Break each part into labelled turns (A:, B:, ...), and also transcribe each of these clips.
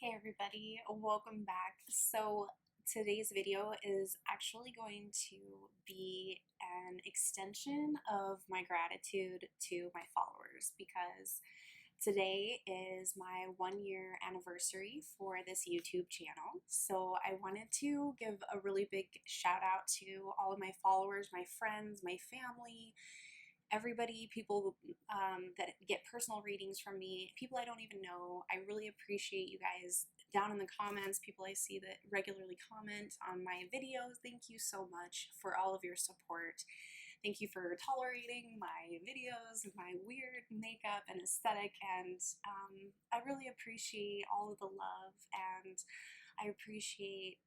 A: Hey everybody, welcome back. So today's video is actually going to be an extension of my gratitude to my followers because today is my 1 year anniversary for this YouTube channel. So I wanted to give a really big shout out to all of my followers, my friends, my family, everybody, people that get personal readings from me, people I don't even know. I really appreciate you guys down in the comments, people I see that regularly comment on my videos. Thank you so much for all of your support. Thank you for tolerating my videos, my weird makeup and aesthetic, and I really appreciate all of the love, and I appreciate,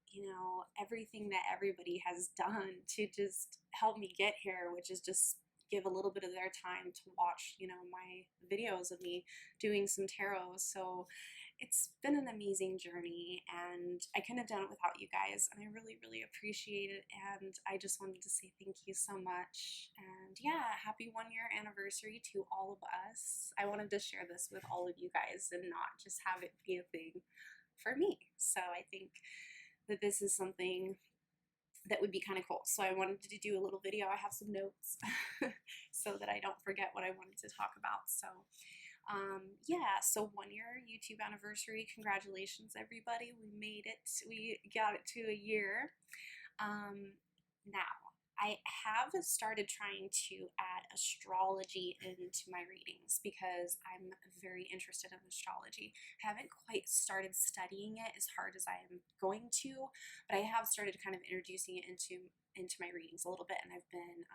A: everything that everybody has done to just help me get here, which is just give a little bit of their time to watch, my videos of me doing some tarot. So it's been an amazing journey, and I couldn't have done it without you guys, and I really, really appreciate it. And I just wanted to say thank you so much. And yeah, happy 1 year anniversary to all of us. I wanted to share this with all of you guys and not just have it be a thing for me. So I think that this is something that would be kind of cool. So I wanted to do a little video. I have some notes so that I don't forget what I wanted to talk about. So yeah, so 1 year YouTube anniversary. Congratulations, everybody. We made it. We got it to a year. Now, I have started trying to add astrology into my readings because I'm very interested in astrology. I haven't quite started studying it as hard as I am going to, but I have started kind of introducing it into my readings a little bit, and I've been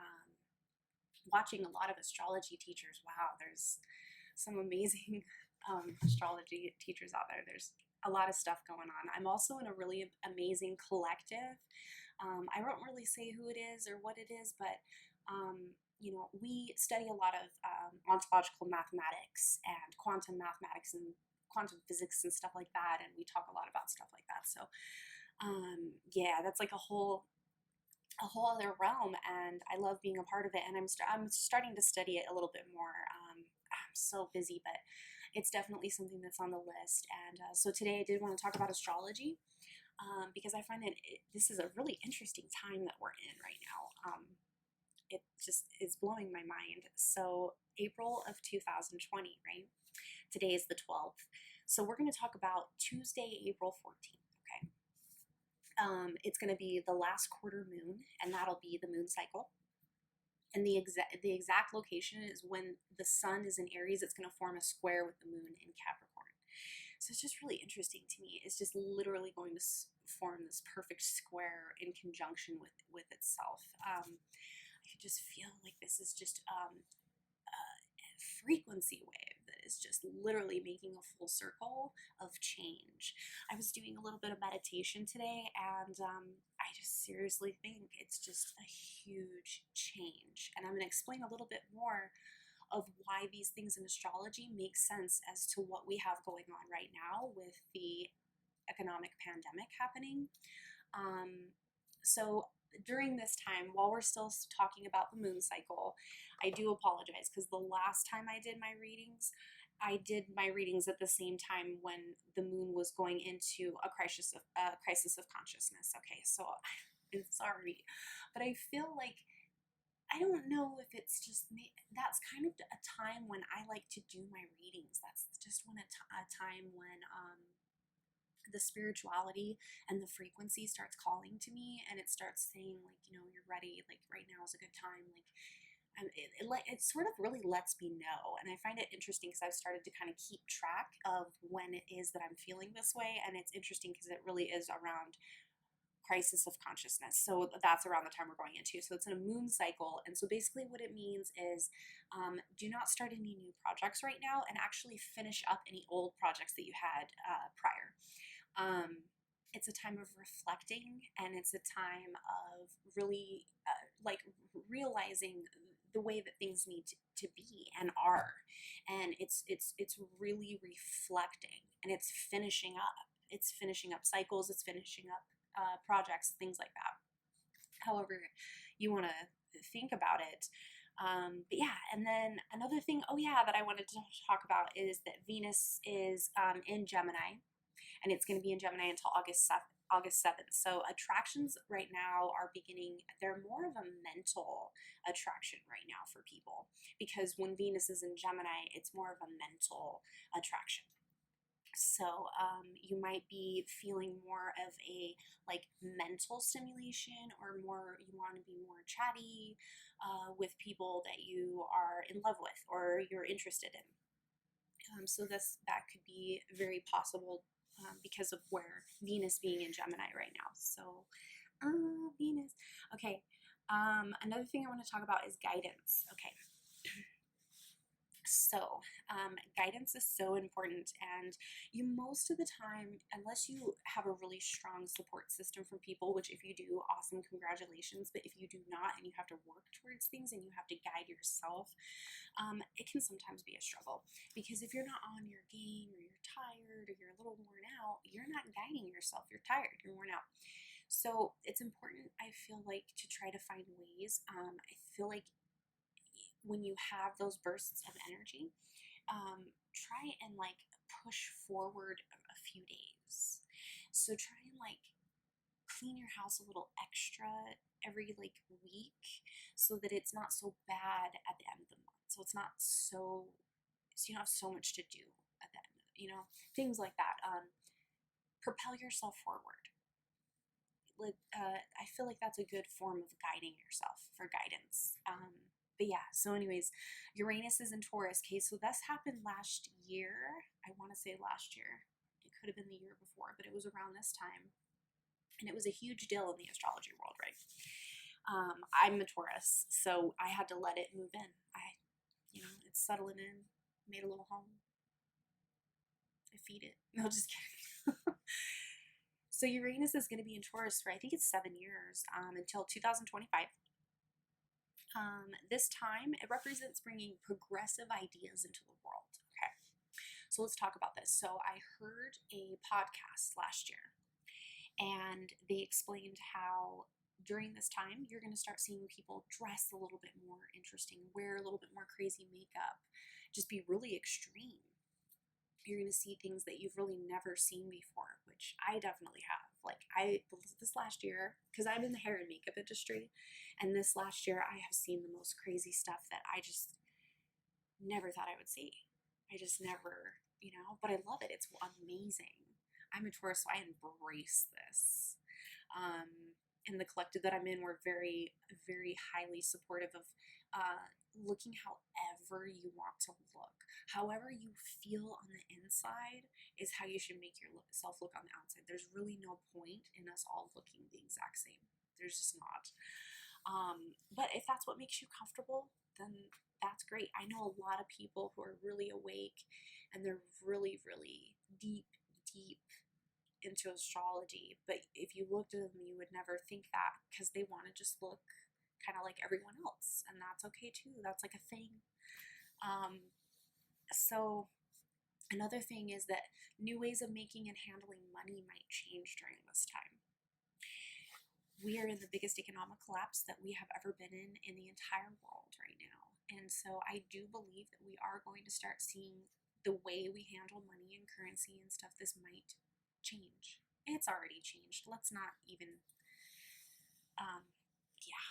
A: watching a lot of astrology teachers. Wow, there's some amazing astrology teachers out there. There's a lot of stuff going on. I'm also in a really amazing collective. I won't really say who it is or what it is, but we study a lot of ontological mathematics and quantum mathematics and quantum physics and stuff like that, and we talk a lot about stuff like that. So yeah, that's like a whole other realm, and I love being a part of it. And I'm starting to study it a little bit more. I'm so busy, but it's definitely something that's on the list. And so today I did want to talk about astrology because I find that this is a really interesting time that we're in right now. It just is blowing my mind. So April of 2020, right? Today is the 12th. So we're going to talk about Tuesday, April 14th, okay? It's going to be the last quarter moon, and that'll be the moon cycle. And the exact location is when the sun is in Aries. It's going to form a square with the moon in Capricorn. So it's just really interesting to me. It's just literally going to form this perfect square in conjunction with itself. I could just feel like this is just a frequency wave that is just literally making a full circle of change. I was doing a little bit of meditation today, and I just seriously think it's just a huge change. And I'm going to explain a little bit more of why these things in astrology make sense as to what we have going on right now with the economic pandemic happening. So during this time, while we're still talking about the moon cycle, I do apologize because the last time I did my readings at the same time when the moon was going into a crisis of consciousness. Okay, so I'm sorry, but I feel like I don't know if it's just me. That's kind of a time when I like to do my readings. That's just a time when the spirituality and the frequency starts calling to me, and it starts saying, like, you're ready, like right now is a good time, like, and it sort of really lets me know. And I find it interesting because I've started to kind of keep track of when it is that I'm feeling this way, and it's interesting because it really is around crisis of consciousness. So that's around the time we're going into. So it's in a moon cycle. And so basically what it means is do not start any new projects right now, and actually finish up any old projects that you had prior. It's a time of reflecting, and it's a time of really like realizing the way that things need to be and are. And it's really reflecting, and it's finishing up. It's finishing up cycles. It's finishing up projects, things like that. However you want to think about it. But yeah, and then another thing, that I wanted to talk about is that Venus is in Gemini. and it's going to be in Gemini until August 7th. So attractions right now are beginning, they're more of a mental attraction right now for people, because when Venus is in Gemini, it's more of a mental attraction. So you might be feeling more of a like mental stimulation, or more, you want to be more chatty with people that you are in love with or you're interested in. So that could be very possible because of where Venus being in Gemini right now. So, Venus. Okay. Another thing I want to talk about is guidance. Okay. So, guidance is so important, and you, most of the time, unless you have a really strong support system from people, which if you do, awesome, congratulations, but if you do not and you have to work towards things and you have to guide yourself, it can sometimes be a struggle, because if you're not on your game, or you're tired, or you're a little worn out, you're not guiding yourself, you're tired, you're worn out. So it's important, I feel like, to try to find ways. I feel like when you have those bursts of energy, try and like push forward a few days. So try and like clean your house a little extra every like week, so that it's not so bad at the end of the month. So it's not so you don't have so much to do at the end, things like that. Propel yourself forward. I feel like that's a good form of guiding yourself, for guidance. But yeah, so anyways, Uranus is in Taurus. Okay, so this happened last year. I want to say last year. It could have been the year before, but it was around this time. And it was a huge deal in the astrology world, right? I'm a Taurus, so I had to let it move in. It's settling in. Made a little home. I feed it. No, just kidding. So Uranus is going to be in Taurus for, I think it's 7 years, until 2025. This time, it represents bringing progressive ideas into the world. Okay, so let's talk about this. So I heard a podcast last year, and they explained how during this time, you're going to start seeing people dress a little bit more interesting, wear a little bit more crazy makeup, just be really extreme. You're going to see things that you've really never seen before, which I definitely have. Like, this last year, because I'm in the hair and makeup industry, and this last year I have seen the most crazy stuff that I just never thought I would see. I just never, but I love it. It's amazing. I'm a Taurus, so I embrace this. And the collective that I'm in, we're very, very highly supportive of looking however you want to look. However you feel on the inside is how you should make yourself look on the outside. There's really no point in us all looking the exact same. There's just not. But if that's what makes you comfortable, then that's great. I know a lot of people who are really awake, and they're really, really deep into astrology, but if you looked at them, you would never think that, because they want to just look kind of like everyone else, and that's okay too. That's like a thing. So another thing is that new ways of making and handling money might change during this time. We are in the biggest economic collapse that we have ever been in the entire world right now, and so I do believe that we are going to start seeing the way we handle money and currency and stuff. This might change. It's already changed. Let's not even, yeah,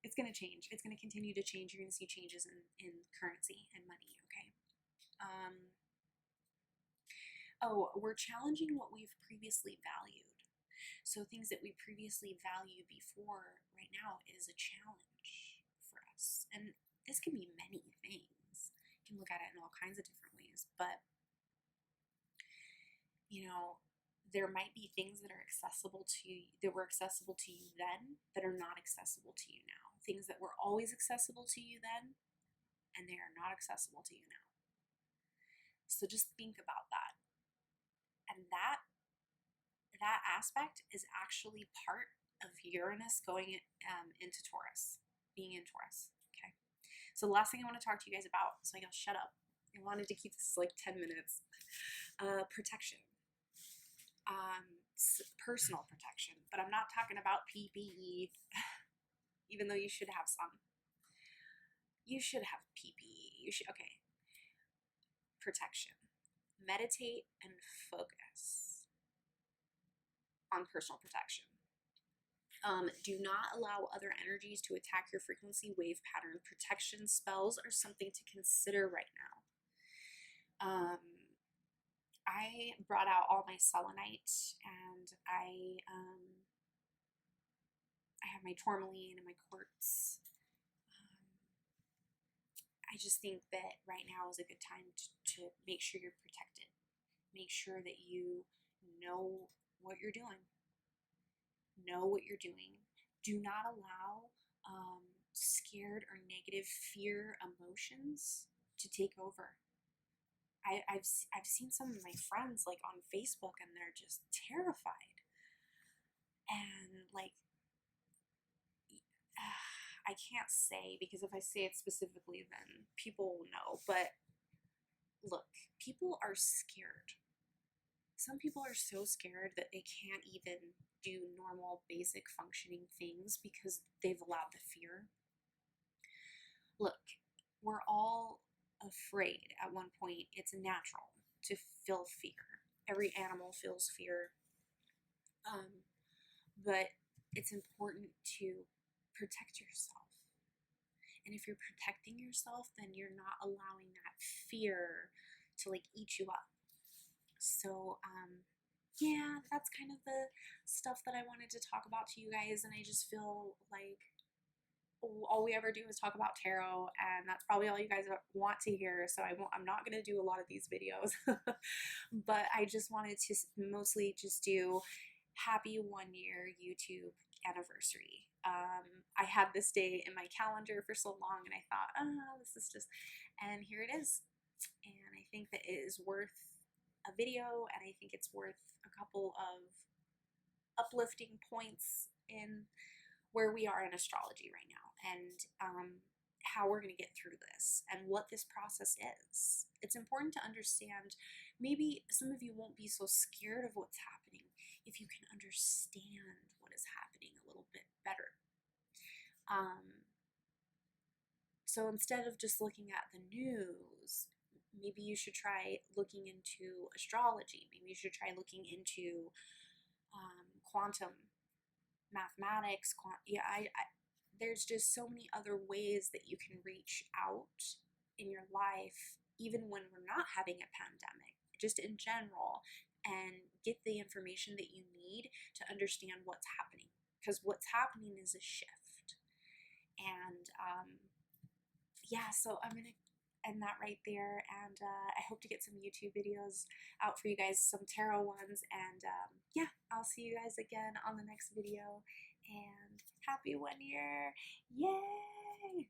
A: it's going to change. It's going to continue to change. You're going to see changes in currency and money, okay? We're challenging what we've previously valued. So things that we previously valued before right now is a challenge for us. And this can be many things. You can look at it in all kinds of different ways, but there might be things that are accessible to you, that were accessible to you then, that are not accessible to you now. Things that were always accessible to you then, and they are not accessible to you now. So just think about that. And that aspect is actually part of Uranus going into Taurus, being in Taurus. Okay. So the last thing I want to talk to you guys about, so I'll shut up. I wanted to keep this like 10 minutes. Protection. Personal protection, but I'm not talking about PPE, even though you should have some. You should have PPE. Okay. Protection. Meditate and focus. on personal protection. Do not allow other energies to attack your frequency wave pattern. Protection spells are something to consider right now. I brought out all my selenite, and I have my tourmaline and my quartz. I just think that right now is a good time to make sure you're protected. Make sure that you know what you're doing. Know what you're doing. Do not allow scared or negative fear emotions to take over. I've seen some of my friends like on Facebook, and they're just terrified. And like, I can't say, because if I say it specifically, then people will know. But look, people are scared. Some people are so scared that they can't even do normal, basic functioning things because they've allowed the fear. Look, we're all afraid at one point. It's natural to feel fear. Every animal feels fear. But it's important to protect yourself. And if you're protecting yourself, then you're not allowing that fear to like eat you up. So, yeah, that's kind of the stuff that I wanted to talk about to you guys. And I just feel like all we ever do is talk about tarot, and that's probably all you guys want to hear. So I'm not going to do a lot of these videos, but I just wanted to mostly just do happy 1-year YouTube anniversary. I had this day in my calendar for so long, and I thought, this is just, and here it is. And I think that it is worth a video, and I think it's worth a couple of uplifting points in where we are in astrology right now, and how we're going to get through this and what this process is. It's important to understand. Maybe some of you won't be so scared of what's happening if you can understand what is happening a little bit better. So instead of just looking at the news, maybe you should try looking into astrology. Maybe you should try looking into quantum mathematics. There's just so many other ways that you can reach out in your life, even when we're not having a pandemic, just in general, and get the information that you need to understand what's happening. Because what's happening is a shift. And yeah, so I'm going to end that right there. And I hope to get some YouTube videos out for you guys, some tarot ones. And yeah, I'll see you guys again on the next video. And happy 1 year. Yay!